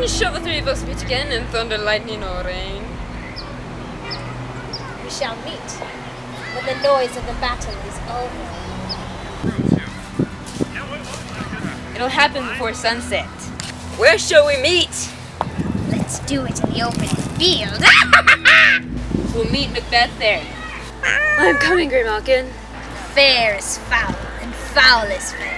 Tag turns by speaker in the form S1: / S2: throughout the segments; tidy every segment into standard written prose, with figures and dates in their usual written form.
S1: Shall the three of us meet again in thunder, lightning, or rain?
S2: We shall meet when the noise of the battle is over.
S1: It'll happen before sunset. Where shall we meet?
S2: Let's do it in the open field.
S1: We'll meet Macbeth there. I'm coming, Grey Malkin.
S2: Fair is foul, and foul is fair.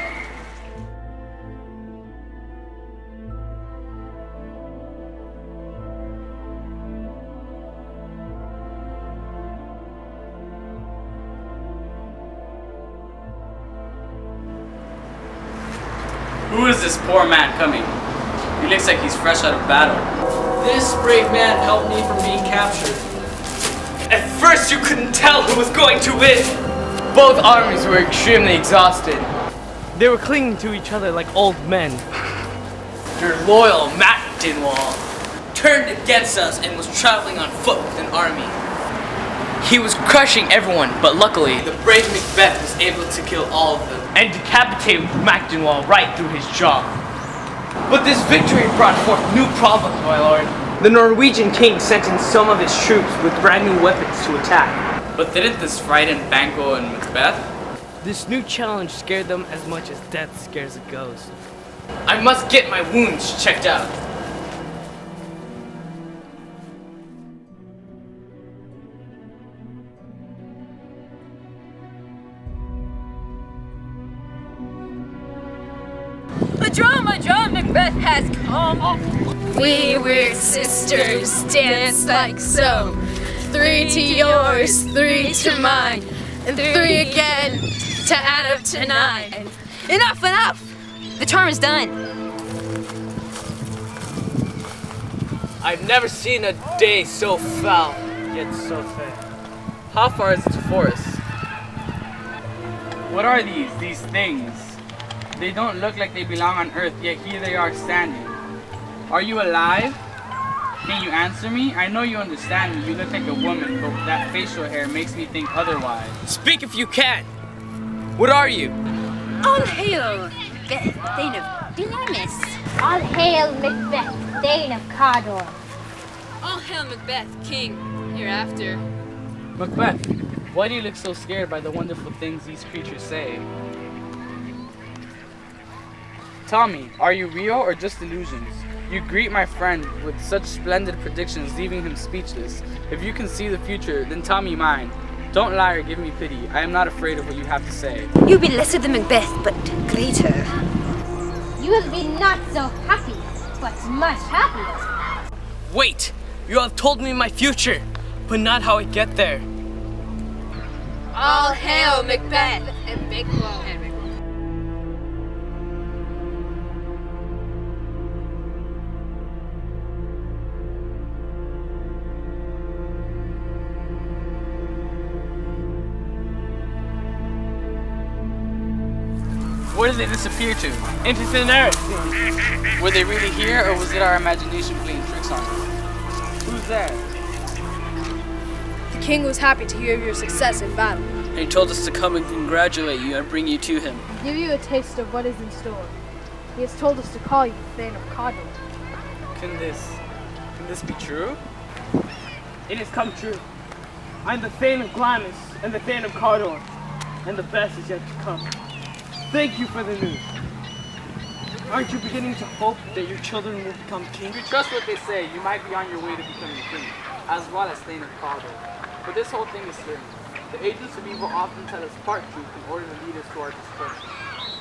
S3: Who is this poor man coming? He looks like he's fresh out of battle.
S4: This brave man helped me from being captured.
S5: At first you couldn't tell who was going to win.
S4: Both armies were extremely exhausted. They were clinging to each other like old men.
S5: Your loyal Macbeth turned against us and was traveling on foot with an army.
S4: He was crushing everyone, but luckily,
S5: The brave Macbeth was able to kill all of them.
S4: and decapitated Macdonald right through his jaw. But this victory brought forth new problems, my lord. The Norwegian king sent in some of his troops with brand new weapons to attack.
S3: But didn't this frighten Banquo and Macbeth?
S4: This new challenge scared them as much as death scares a ghost. I must get my wounds checked out.
S1: A drum, Macbeth has come. We weird sisters dance like so. 3 to yours, 3 to mine, and 3 again to add up to 9. Enough! The charm is done.
S4: I've never seen a day so foul, yet so fair.
S3: How far is it to forest? What are these things? They don't look like they belong on Earth, yet here they are standing. Are you alive? Can you answer me? I know you understand me. You look like a woman, but that facial hair makes me think otherwise.
S4: Speak if you can. What are you?
S1: All hail, Macbeth, Thane of Glamis.
S2: All hail Macbeth, Thane of Cawdor.
S1: All hail Macbeth, king hereafter.
S3: Macbeth, why do you look so scared by the wonderful things these creatures say? Tell me, are you real or just illusions? You greet my friend with such splendid predictions, leaving him speechless. If you can see the future, then tell me mine. Don't lie or give me pity. I am not afraid of what you have to say.
S1: You'll be lesser than Macbeth, but greater.
S2: You will be not so happy, but much happier.
S4: Wait! You have told me my future, but not how I get there.
S1: All hail Macbeth and Banquo.
S3: Where did they disappear to?
S4: Into thin air.
S3: Were they really here, or was it our imagination playing tricks on us? Who's there?
S6: The king was happy to hear of your success in battle.
S5: And he told us to come and congratulate you and bring you to him.
S6: Give you a taste of what is in store. He has told us to call you Thane of Cawdor.
S3: Can this be true?
S4: It has come true. I'm the Thane of Glamis and the Thane of Cawdor, and the best is yet to come. Thank you for the news. Aren't you beginning to hope that your children will become king?
S3: If you trust what they say, you might be on your way to becoming king, as well as Thane of Cawdor. But this whole thing is strange. The agents of evil often tell us part truth in order to lead us to our destruction.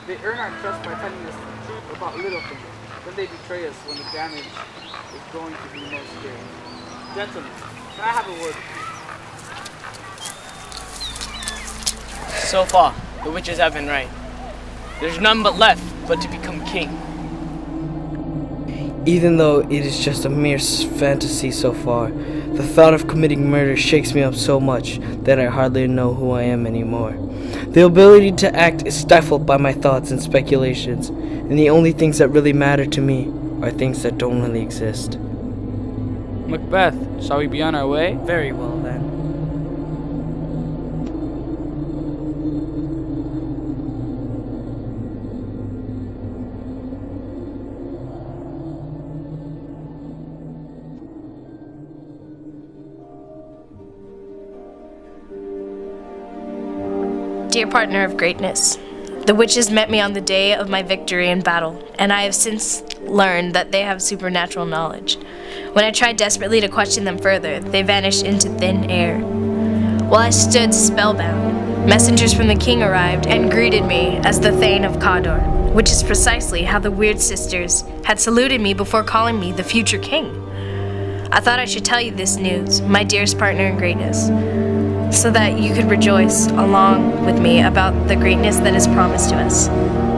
S3: They earn our trust by telling us the truth about little things. Then they betray us when the damage is going to be most scary. Gentlemen, can I have a word with you?
S4: So far, the witches have been right. There's none but left but to become king. Even though it is just a mere fantasy so far, the thought of committing murder shakes me up so much that I hardly know who I am anymore. The ability to act is stifled by my thoughts and speculations, and the only things that really matter to me are things that don't really exist.
S3: Macbeth, shall we be on our way?
S4: Very well then.
S1: Dear partner of greatness, the witches met me on the day of my victory in battle, and I have since learned that they have supernatural knowledge. When I tried desperately to question them further, they vanished into thin air. While I stood spellbound, messengers from the king arrived and greeted me as the Thane of Cawdor, which is precisely how the Weird Sisters had saluted me before calling me the future king. I thought I should tell you this news, my dearest partner in greatness, so that you could rejoice along with me about the greatness that is promised to us.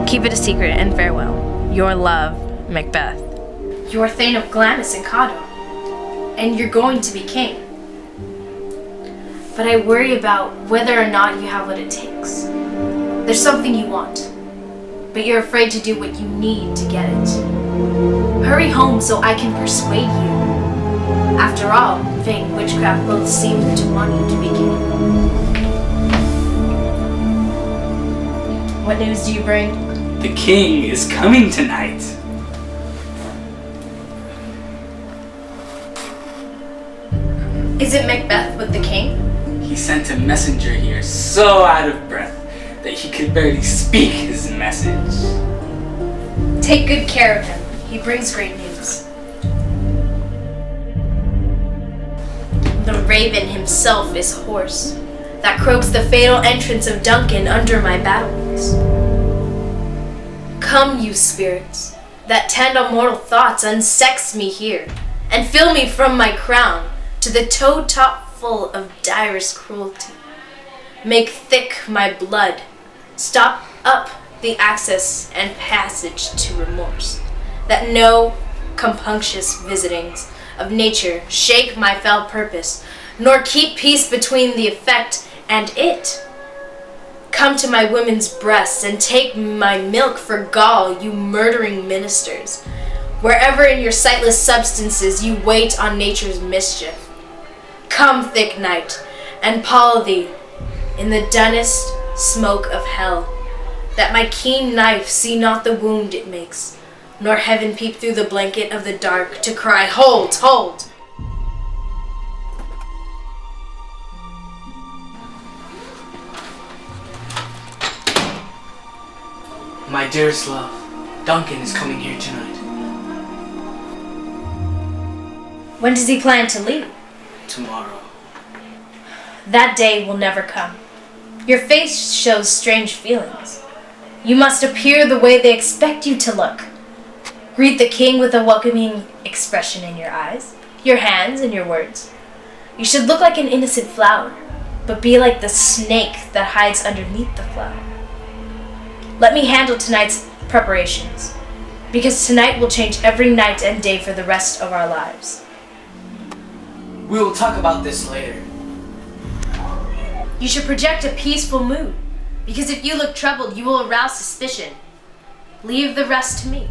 S1: Keep it a secret and farewell. Your love, Macbeth. You're Thane of Glamis and Cawdor, and you're going to be king. But I worry about whether or not you have what it takes. There's something you want, but you're afraid to do what you need to get it. Hurry home so I can persuade you. After all, fate and witchcraft both seem to want you to be king. What news do you bring?
S7: The king is coming tonight.
S1: Is it Macbeth with the king?
S7: He sent a messenger here so out of breath that he could barely speak his message.
S1: Take good care of him. He brings great news. The raven himself is hoarse, that croaks the fatal entrance of Duncan under my battlements. Come, you spirits, that tend on mortal thoughts, unsex me here, and fill me from my crown to the toe top full of direst cruelty. Make thick my blood, stop up the access and passage to remorse, that no compunctious visitings of nature shake my fell purpose, nor keep peace between the effect and it. Come to my women's breasts and take my milk for gall, you murdering ministers, wherever in your sightless substances you wait on nature's mischief. Come, thick night, and pall thee in the dunnest smoke of hell, that my keen knife see not the wound it makes, nor heaven peep through the blanket of the dark to cry, hold, hold!
S5: My dearest love, Duncan is coming here tonight.
S1: When does he plan to leave?
S5: Tomorrow.
S1: That day will never come. Your face shows strange feelings. You must appear the way they expect you to look. Greet the king with a welcoming expression in your eyes, your hands, and your words. You should look like an innocent flower, but be like the snake that hides underneath the flower. Let me handle tonight's preparations, because tonight will change every night and day for the rest of our lives.
S5: We will talk about this later.
S1: You should project a peaceful mood, because if you look troubled, you will arouse suspicion. Leave the rest to me.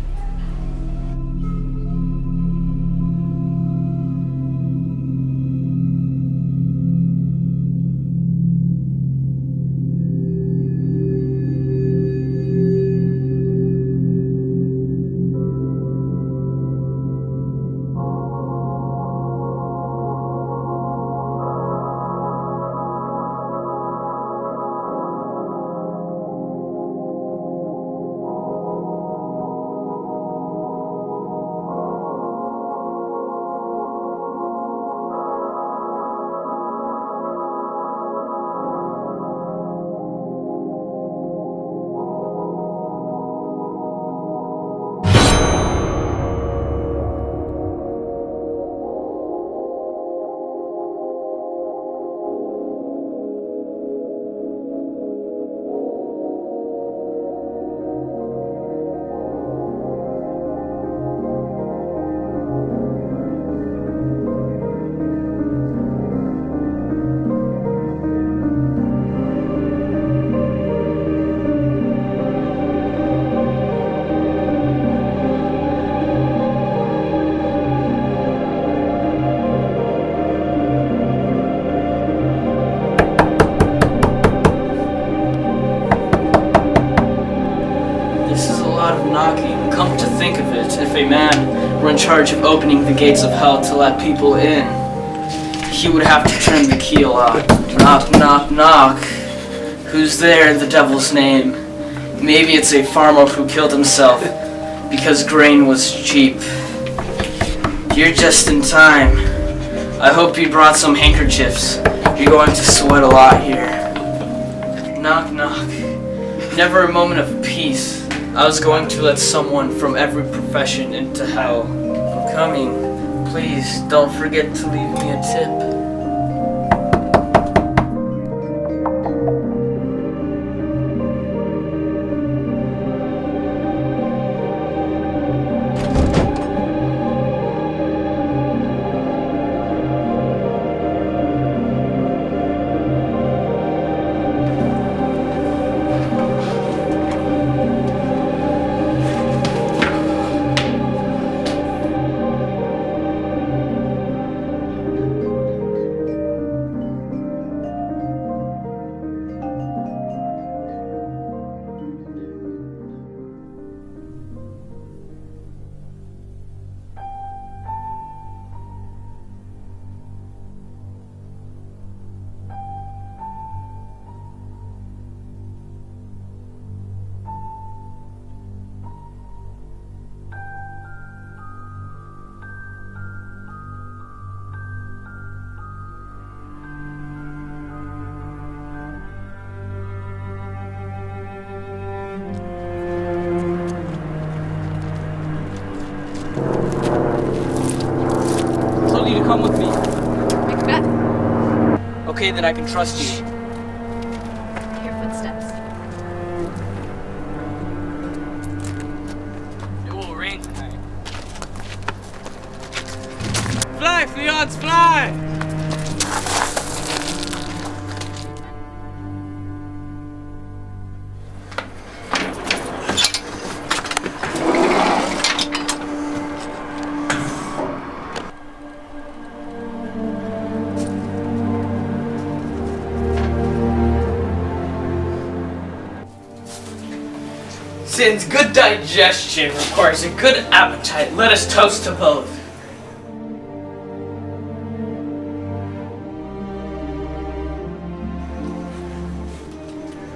S5: Come to think of it, if a man were in charge of opening the gates of hell to let people in, he would have to turn the key a lot. Knock, knock, knock. Who's there in the devil's name? Maybe it's a farmer who killed himself because grain was cheap. You're just in time. I hope you brought some handkerchiefs. You're going to sweat a lot here. Knock, knock. Never a moment of peace. I was going to let someone from every profession into hell. I'm coming. Please don't forget to leave me a tip. You to come with me.
S1: Macbeth,
S5: Okay, then I can trust you.
S1: hear footsteps.
S5: It will rain tonight. Fly, Fleons, fly! Since good digestion requires a good appetite, let us toast to both.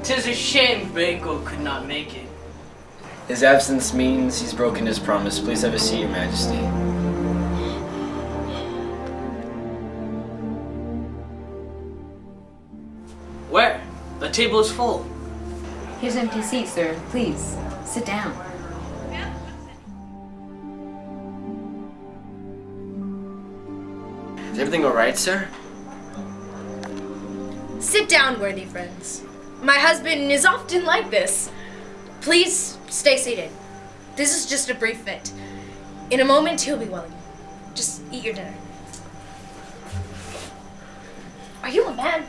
S5: Tis a shame Banquo could not make it.
S8: His absence means he's broken his promise. Please have a seat, Your Majesty.
S5: Where? The table is full.
S9: Here's an empty seat, sir. Please, sit down.
S8: Is everything alright, sir?
S1: Sit down, worthy friends. My husband is often like this. Please stay seated. This is just a brief fit. In a moment, he'll be well again. Just eat your dinner. Are you a man?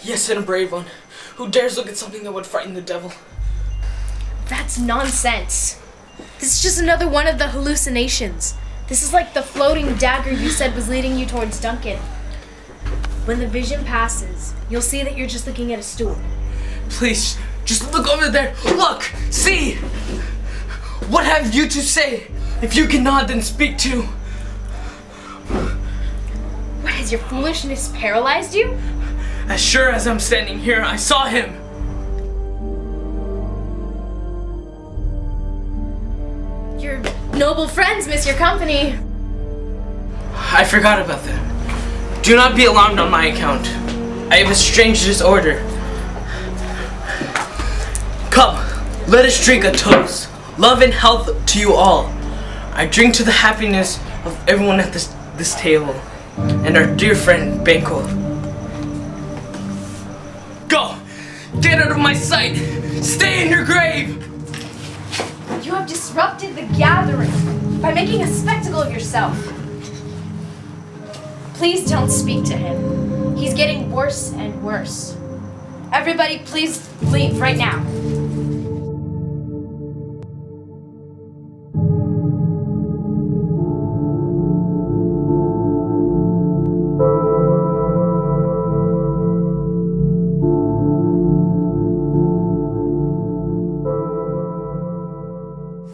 S5: Yes, and a brave one. Who dares look at something that would frighten the devil?
S1: That's nonsense. This is just another one of the hallucinations. This is like the floating dagger you said was leading you towards Duncan. When the vision passes, you'll see that you're just looking at a stool.
S5: Please, just look over there. Look! See! What have you to say? If you cannot, then speak to.
S1: What, has your foolishness paralyzed you?
S5: As sure as I'm standing here, I saw him.
S1: Your noble friends miss your company.
S5: I forgot about them. Do not be alarmed on my account. I have a strange disorder. Come, let us drink a toast. Love and health to you all. I drink to the happiness of everyone at this table, and our dear friend Banquo. Go! Get out of my sight! Stay in your grave!
S1: You have disrupted the gathering by making a spectacle of yourself. Please don't speak to him. He's getting worse and worse. Everybody, please leave right now.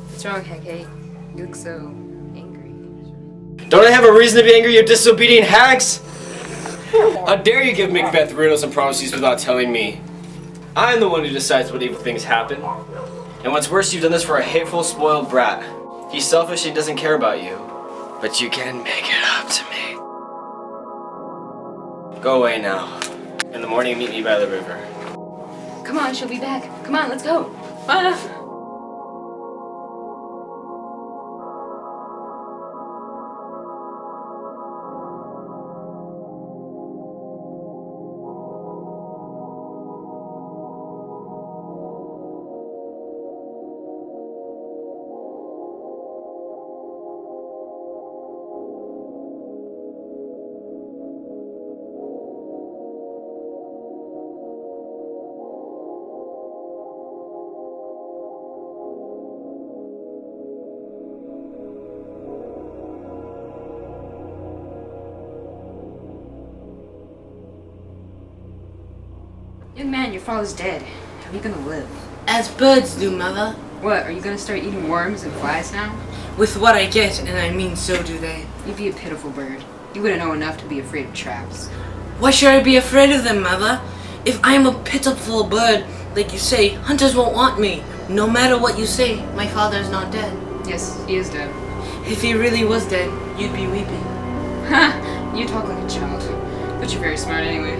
S9: What's wrong, Hecate? You look so angry.
S8: Don't I have a reason to be angry, you disobedient hags? How dare you give Macbeth riddles and prophecies without telling me? I'm the one who decides what evil things happen. And what's worse, you've done this for a hateful, spoiled brat. He's selfish and he doesn't care about you. But you can make it up to me. Go away now. In the morning, meet me by the river.
S9: Come on, she'll be back. Come on, let's go. Young man, your father's dead. How are you gonna live?
S10: As birds do, Mother.
S9: What, are you gonna start eating worms and flies now?
S10: With what I get, and I mean so do they.
S9: You'd be a pitiful bird. You wouldn't know enough to be afraid of traps.
S10: Why should I be afraid of them, Mother? If I am a pitiful bird, like you say, hunters won't want me. No matter what you say, my father is not dead.
S9: Yes, he is dead.
S10: If he really was dead, you'd be weeping.
S9: Ha! You talk like a child. But you're very smart anyway.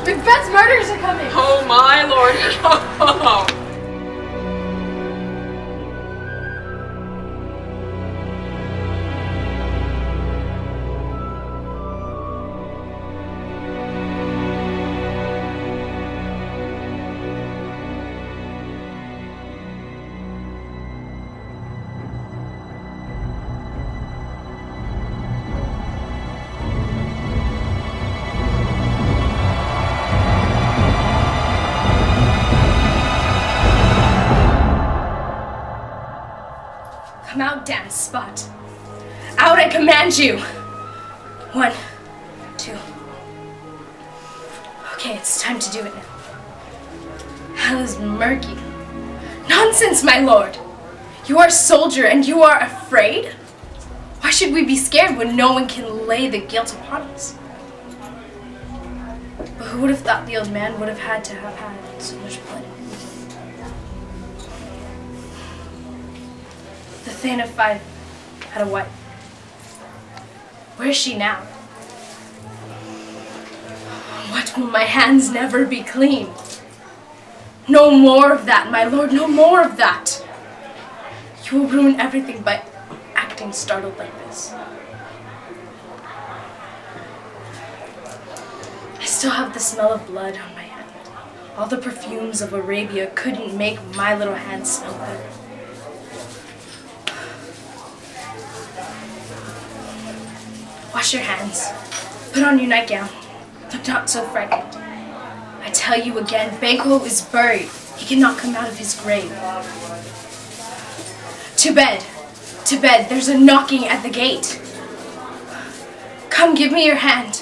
S6: Macbeth's murderers are coming!
S3: Oh my lord!
S1: Come out, damn spot. Out, I command you. 1, 2. Okay, it's time to do it now. Hell is murky. Nonsense, my lord. You are a soldier and you are afraid? Why should we be scared when no one can lay the guilt upon us? But who would have thought the old man would have had to have had so much blood? The Thane of Fife had a wife. Where is she now? What will my hands never be clean? No more of that, my lord, no more of that. You will ruin everything by acting startled like this. I still have the smell of blood on my hand. All the perfumes of Arabia couldn't make my little hand smell better. Wash your hands. Put on your nightgown. Look not so frightened. I tell you again, Banquo is buried. He cannot come out of his grave. To bed. To bed. There's a knocking at the gate. Come, give me your hand.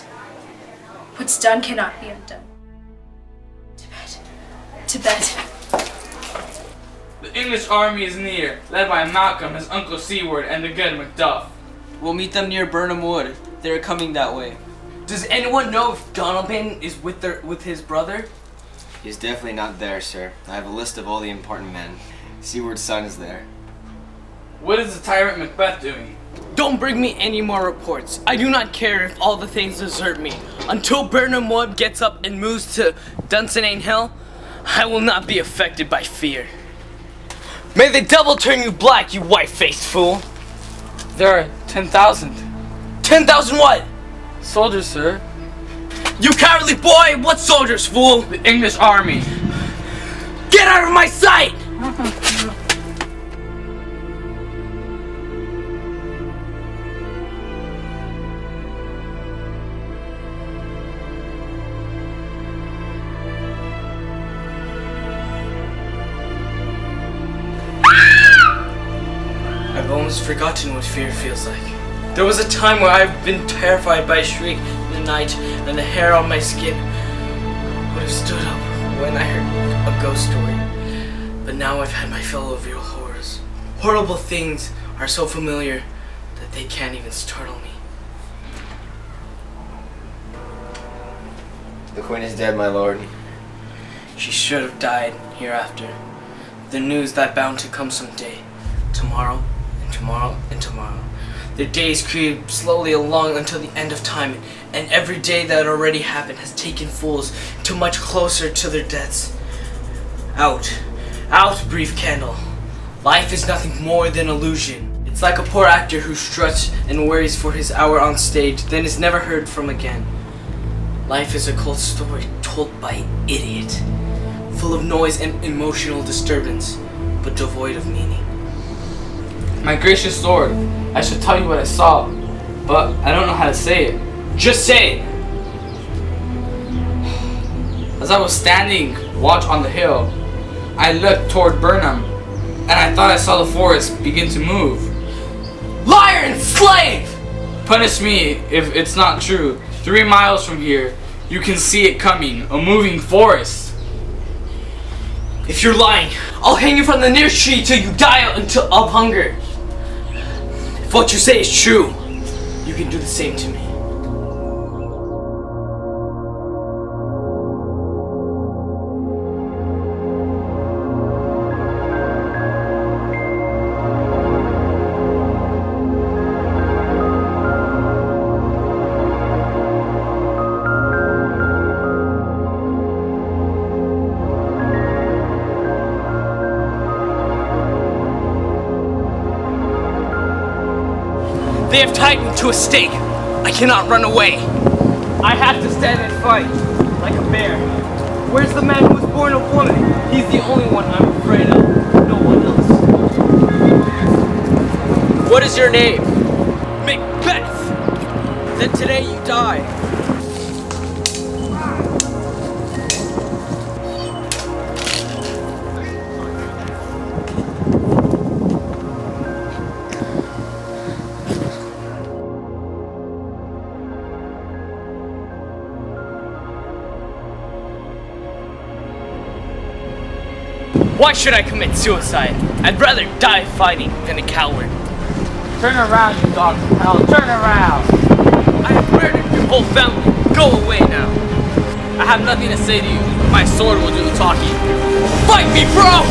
S1: What's done cannot be undone. To bed. To bed.
S3: The English army is near, led by Malcolm, his Uncle Seward, and the good Macduff.
S5: We'll meet them near Burnham Wood. They're coming that way. Does anyone know if Donalbain is with his brother?
S8: He's definitely not there, sir. I have a list of all the important men. Seward's son is there.
S3: What is the tyrant Macbeth doing?
S4: Don't bring me any more reports. I do not care if all the things desert me. Until Burnham Wood gets up and moves to Dunsinane Hill, I will not be affected by fear. May the devil turn you black, you white-faced fool!
S3: There are 10,000.
S4: 10,000 what?
S3: Soldiers, sir.
S4: You cowardly boy! What soldiers, fool?
S3: The English army.
S4: Get out of my sight! I've almost forgotten what fear feels like. There was a time where I've been terrified by a shriek in the night, and the hair on my skin would have stood up when I heard a ghost story. But now I've had my fill of real horrors. Horrible things are so familiar that they can't even startle me.
S8: The queen is dead, my lord.
S4: She should have died hereafter. The news that bound to come someday. Tomorrow, and tomorrow, and tomorrow. Their days creep slowly along until the end of time, and every day that already happened has taken fools to much closer to their deaths. Out, out, brief candle. Life is nothing more than illusion. It's like a poor actor who struts and worries for his hour on stage, then is never heard from again. Life is a cold story told by an idiot, full of noise and emotional disturbance, but devoid of meaning.
S3: My gracious lord, I should tell you what I saw, but I don't know how to say it. Just say it! As I was standing watch on the hill, I looked toward Burnham, and I thought I saw the forest begin to move.
S4: Liar and slave!
S3: Punish me if it's not true. 3 miles from here, you can see it coming, a moving forest.
S4: If you're lying, I'll hang you from the nearest tree till you die out of hunger. If what you say is true, you can do the same to me. They have tied me to a stake. I cannot run away. I have to stand and fight, like a bear. Where's the man who was born a woman? He's the only one I'm afraid of. No one else. What is your name? Macbeth! Then today you die. Why should I commit suicide? I'd rather die fighting than a coward.
S3: Turn around, you dogs of hell. Turn around!
S4: I have murdered your whole family. Go away now.
S3: I have nothing to say to you. My sword will do the talking.
S4: Fight me, bro!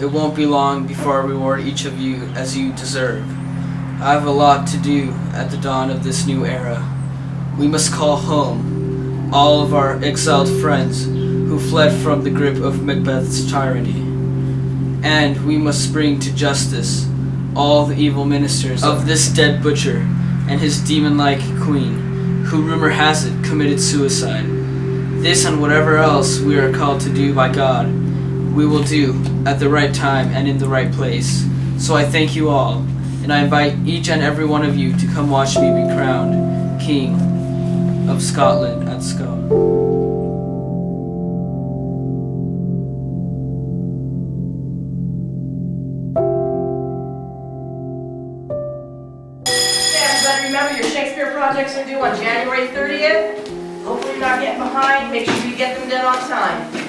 S5: It won't be long before I reward each of you as you deserve. I have a lot to do at the dawn of this new era. We must call home all of our exiled friends who fled from the grip of Macbeth's tyranny. And we must bring to justice all the evil ministers of this dead butcher and his demon-like queen, who rumor has it committed suicide. This and whatever else we are called to do by God, we will do at the right time and in the right place. So I thank you all, and I invite each and every one of you to come watch me be crowned King of Scotland at Scone.
S11: But remember, your Shakespeare projects are due on January 30th. Hopefully you're not getting behind. Make sure you get them done on time.